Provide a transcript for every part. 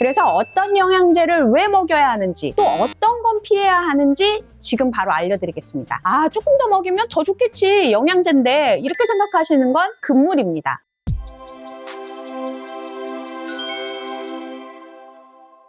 그래서 어떤 영양제를 왜 먹여야 하는지, 또 어떤 건 피해야 하는지 지금 바로 알려드리겠습니다. 아, 조금 더 먹이면 더 좋겠지, 영양제인데, 이렇게 생각하시는 건 금물입니다.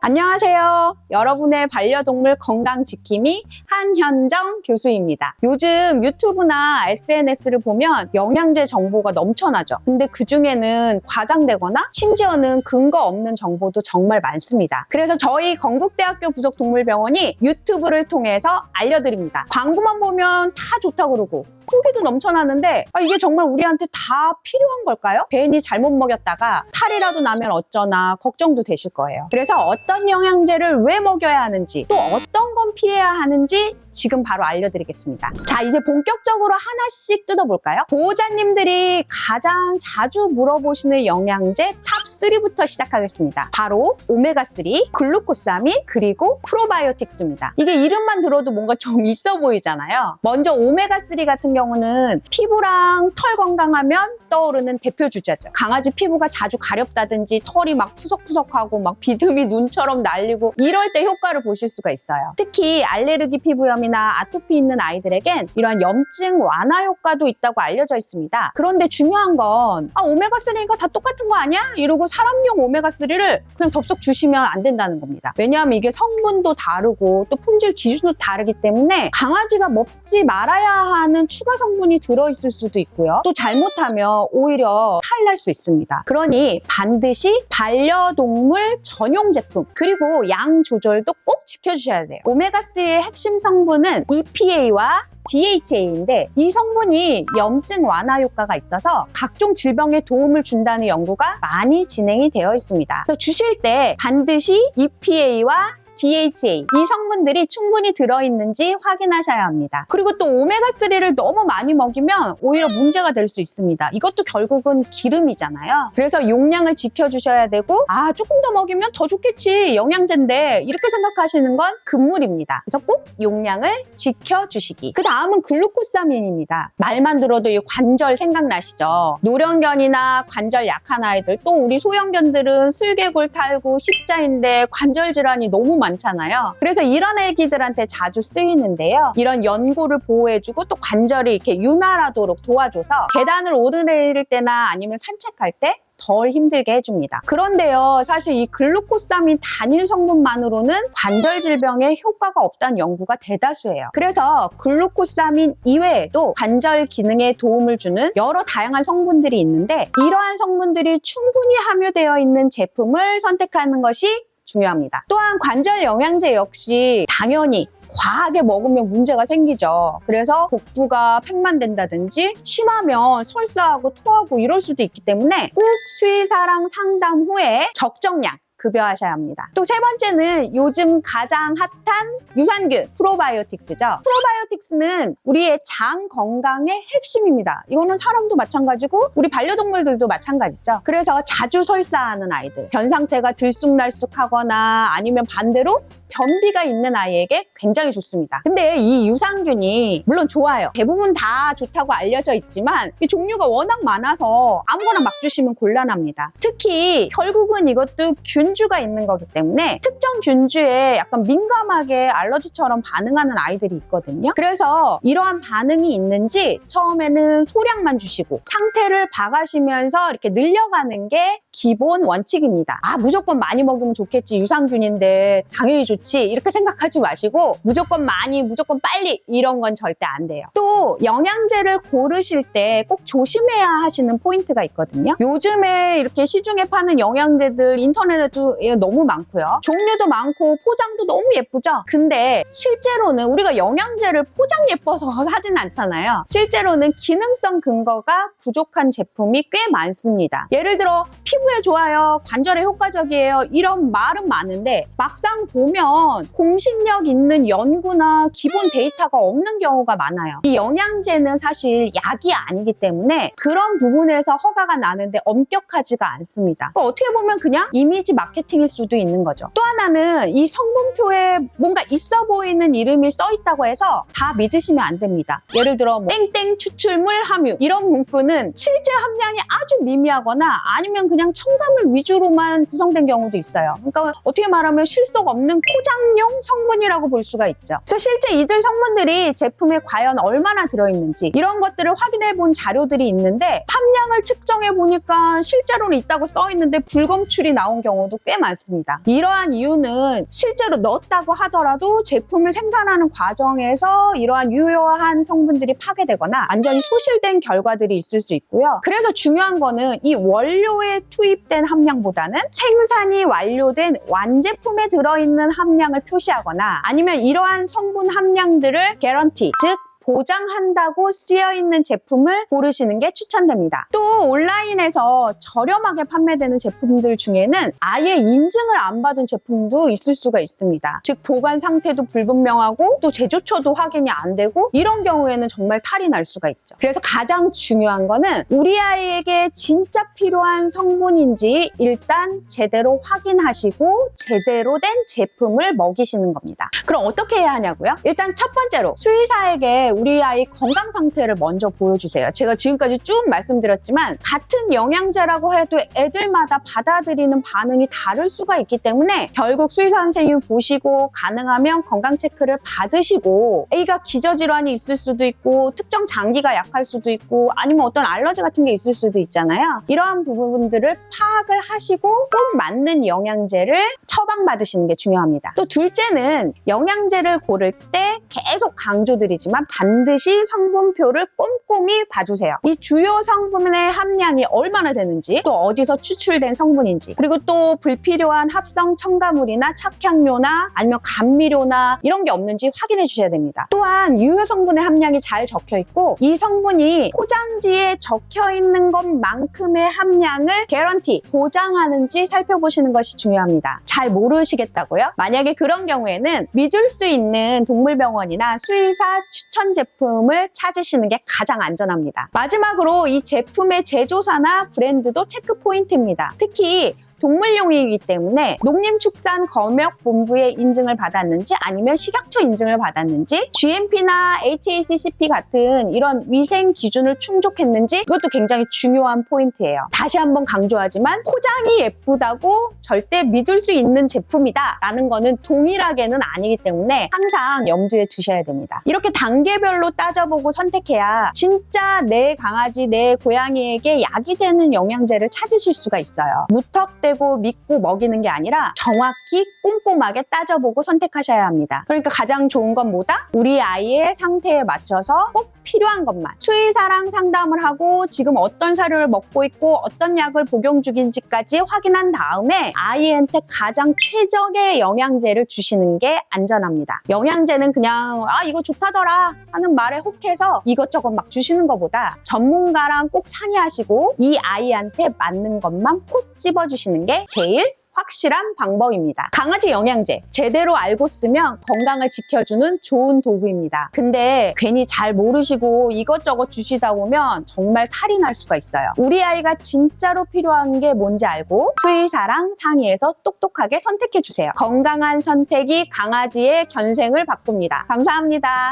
안녕하세요. 여러분의 반려동물 건강 지킴이 한현정 교수입니다. 요즘 유튜브나 SNS를 보면 영양제 정보가 넘쳐나죠. 근데 그중에는 과장되거나 심지어는 근거 없는 정보도 정말 많습니다. 그래서 저희 건국대학교 부속동물병원이 유튜브를 통해서 알려드립니다. 광고만 보면 다 좋다고 그러고 후기도 넘쳐나는데 이게 정말 우리한테 다 필요한 걸까요? 괜히 잘못 먹였다가 탈이라도 나면 어쩌나 걱정도 되실 거예요. 그래서 어떤 영양제를 왜 먹여야 하는지, 또 어떤 건 피해야 하는지 지금 바로 알려드리겠습니다. 자, 이제 본격적으로 하나씩 뜯어볼까요? 보호자님들이 가장 자주 물어보시는 영양제 탑3부터 시작하겠습니다. 바로 오메가3, 글루코사민, 그리고 프로바이오틱스입니다. 이게 이름만 들어도 뭔가 좀 있어 보이잖아요. 먼저 오메가3 같은 경우는 피부랑 털 건강하면 떠오르는 대표 주자죠. 강아지 피부가 자주 가렵다든지 털이 막 푸석푸석하고 막 비듬이 눈처럼 날리고 이럴 때 효과를 보실 수가 있어요. 특히 알레르기 피부염이나 아토피 있는 아이들에겐 이러한 염증 완화 효과도 있다고 알려져 있습니다. 그런데 중요한 건 오메가3가 다 똑같은 거 아니야? 이러고 사람용 오메가3를 그냥 덥석 주시면 안 된다는 겁니다. 왜냐하면 이게 성분도 다르고 또 품질 기준도 다르기 때문에 강아지가 먹지 말아야 하는 추가 성분이 들어있을 수도 있고요. 또 잘못하면 오히려 탈날 수 있습니다. 그러니 반드시 반려동물 전용 제품 그리고 양 조절도 꼭 지켜주셔야 돼요. 오메가3의 핵심 성분은 EPA와 DHA인데 이 성분이 염증 완화 효과가 있어서 각종 질병에 도움을 준다는 연구가 많이 진행이 되어 있습니다. 또 주실 때 반드시 EPA와 DHA, 이 성분들이 충분히 들어있는지 확인하셔야 합니다. 그리고 또 오메가3를 너무 많이 먹이면 오히려 문제가 될 수 있습니다. 이것도 결국은 기름이잖아요. 그래서 용량을 지켜주셔야 되고 조금 더 먹이면 더 좋겠지, 영양제인데, 이렇게 생각하시는 건 금물입니다. 그래서 꼭 용량을 지켜주시기. 그 다음은 글루코사민입니다. 말만 들어도 이 관절 생각나시죠? 노령견이나 관절 약한 아이들, 또 우리 소형견들은 슬개골 탈구, 십자인대, 관절 질환이 너무 많잖아요. 그래서 이런 애기들한테 자주 쓰이는데요. 이런 연골을 보호해주고 또 관절이 이렇게 윤활하도록 도와줘서 계단을 오르내릴 때나 아니면 산책할 때 덜 힘들게 해줍니다. 그런데요, 사실 이 글루코사민 단일 성분만으로는 관절 질병에 효과가 없다는 연구가 대다수예요. 그래서 글루코사민 이외에도 관절 기능에 도움을 주는 여러 다양한 성분들이 있는데 이러한 성분들이 충분히 함유되어 있는 제품을 선택하는 것이 중요합니다. 또한 관절 영양제 역시 당연히 과하게 먹으면 문제가 생기죠. 그래서 복부가 팽만된다든지 심하면 설사하고 토하고 이럴 수도 있기 때문에 꼭 수의사랑 상담 후에 적정량 급여하셔야 합니다. 또 세 번째는 요즘 가장 핫한 유산균 프로바이오틱스죠. 프로바이오틱스는 우리의 장 건강의 핵심입니다. 이거는 사람도 마찬가지고 우리 반려동물들도 마찬가지죠. 그래서 자주 설사하는 아이들, 변 상태가 들쑥날쑥하거나 아니면 반대로 변비가 있는 아이에게 굉장히 좋습니다. 근데 이 유산균이 물론 좋아요. 대부분 다 좋다고 알려져 있지만 이 종류가 워낙 많아서 아무거나 막 주시면 곤란합니다. 특히 결국은 이것도 균주가 있는 거기 때문에 특정 균주에 약간 민감하게 알러지처럼 반응하는 아이들이 있거든요. 그래서 이러한 반응이 있는지 처음에는 소량만 주시고 상태를 봐가시면서 이렇게 늘려가는 게 기본 원칙입니다. 무조건 많이 먹으면 좋겠지, 유산균인데 당연히 좋지, 이렇게 생각하지 마시고 무조건 많이, 무조건 빨리 이런 건 절대 안 돼요. 또 영양제를 고르실 때 꼭 조심해야 하시는 포인트가 있거든요. 요즘에 이렇게 시중에 파는 영양제들 인터넷에도 너무 많고요. 종류도 많고 포장도 너무 예쁘죠? 근데 실제로는 우리가 영양제를 포장 예뻐서 하진 않잖아요. 실제로는 기능성 근거가 부족한 제품이 꽤 많습니다. 예를 들어 피부에 좋아요, 관절에 효과적이에요, 이런 말은 많은데 막상 보면 공신력 있는 연구나 기본 데이터가 없는 경우가 많아요. 이 영양제는 사실 약이 아니기 때문에 그런 부분에서 허가가 나는데 엄격하지가 않습니다. 어떻게 보면 그냥 이미지 마케팅일 수도 있는 거죠. 또 하나 하나는 이 성분표에 뭔가 있어 보이는 이름이 써 있다고 해서 다 믿으시면 안 됩니다. 예를 들어 뭐 땡땡 추출물 함유 이런 문구는 실제 함량이 아주 미미하거나 아니면 그냥 첨가물 위주로만 구성된 경우도 있어요. 그러니까 어떻게 말하면 실속 없는 포장용 성분이라고 볼 수가 있죠. 그래서 실제 이들 성분들이 제품에 과연 얼마나 들어있는지 이런 것들을 확인해 본 자료들이 있는데 함량을 측정해 보니까 실제로는 있다고 써 있는데 불검출이 나온 경우도 꽤 많습니다. 이러한 이유는 실제로 넣었다고 하더라도 제품을 생산하는 과정에서 이러한 유효한 성분들이 파괴되거나 완전히 소실된 결과들이 있을 수 있고요. 그래서 중요한 거는 이 원료에 투입된 함량보다는 생산이 완료된 완제품에 들어있는 함량을 표시하거나 아니면 이러한 성분 함량들을 개런티, 즉 보장한다고 쓰여있는 제품을 고르시는 게 추천됩니다. 또 온라인에서 저렴하게 판매되는 제품들 중에는 아예 인증을 안 받은 제품도 있을 수가 있습니다. 즉 보관 상태도 불분명하고 또 제조처도 확인이 안 되고 이런 경우에는 정말 탈이 날 수가 있죠. 그래서 가장 중요한 거는 우리 아이에게 진짜 필요한 성분인지 일단 제대로 확인하시고 제대로 된 제품을 먹이시는 겁니다. 그럼 어떻게 해야 하냐고요? 일단 첫 번째로 수의사에게 우리 아이 건강 상태를 먼저 보여주세요. 제가 지금까지 쭉 말씀드렸지만 같은 영양제라고 해도 애들마다 받아들이는 반응이 다를 수가 있기 때문에 결국 수의사 선생님 보시고 가능하면 건강 체크를 받으시고 애가 기저질환이 있을 수도 있고 특정 장기가 약할 수도 있고 아니면 어떤 알러지 같은 게 있을 수도 있잖아요. 이러한 부분들을 파악을 하시고 꼭 맞는 영양제를 처방받으시는 게 중요합니다. 또 둘째는 영양제를 고를 때 계속 강조드리지만 반드시 성분표를 꼼꼼히 봐주세요. 이 주요 성분의 함량이 얼마나 되는지, 또 어디서 추출된 성분인지, 그리고 또 불필요한 합성 첨가물이나 착향료나 아니면 감미료나 이런 게 없는지 확인해 주셔야 됩니다. 또한 유효 성분의 함량이 잘 적혀 있고 이 성분이 포장지에 적혀 있는 것만큼의 함량을 개런티, 보장하는지 살펴보시는 것이 중요합니다. 잘 모르시겠다고요? 만약에 그런 경우에는 믿을 수 있는 동물병원이나 수의사 추천 제품을 찾으시는 게 가장 안전합니다. 마지막으로 이 제품의 제조사나 브랜드도 체크 포인트입니다. 특히 동물용이기 때문에 농림축산검역본부의 인증을 받았는지 아니면 식약처 인증을 받았는지 GMP나 HACCP 같은 이런 위생 기준을 충족했는지 이것도 굉장히 중요한 포인트예요. 다시 한번 강조하지만 포장이 예쁘다고 절대 믿을 수 있는 제품이다 라는 거는 동일하게는 아니기 때문에 항상 염두에 두셔야 됩니다. 이렇게 단계별로 따져보고 선택해야 진짜 내 강아지, 내 고양이에게 약이 되는 영양제를 찾으실 수가 있어요. 무턱대고 믿고 먹이는 게 아니라 정확히 꼼꼼하게 따져보고 선택하셔야 합니다. 그러니까 가장 좋은 건 뭐다? 우리 아이의 상태에 맞춰서 꼭 필요한 것만 수의사랑 상담을 하고 지금 어떤 사료를 먹고 있고 어떤 약을 복용 중인지까지 확인한 다음에 아이한테 가장 최적의 영양제를 주시는 게 안전합니다. 영양제는 그냥 이거 좋다더라 하는 말에 혹해서 이것저것 막 주시는 것보다 전문가랑 꼭 상의하시고 이 아이한테 맞는 것만 콕 집어주시는 게 제일 확실한 방법입니다. 강아지 영양제 제대로 알고 쓰면 건강을 지켜주는 좋은 도구입니다. 근데 괜히 잘 모르시고 이것저것 주시다 보면 정말 탈이 날 수가 있어요. 우리 아이가 진짜로 필요한 게 뭔지 알고 수의사랑 상의해서 똑똑하게 선택해주세요. 건강한 선택이 강아지의 견생을 바꿉니다. 감사합니다.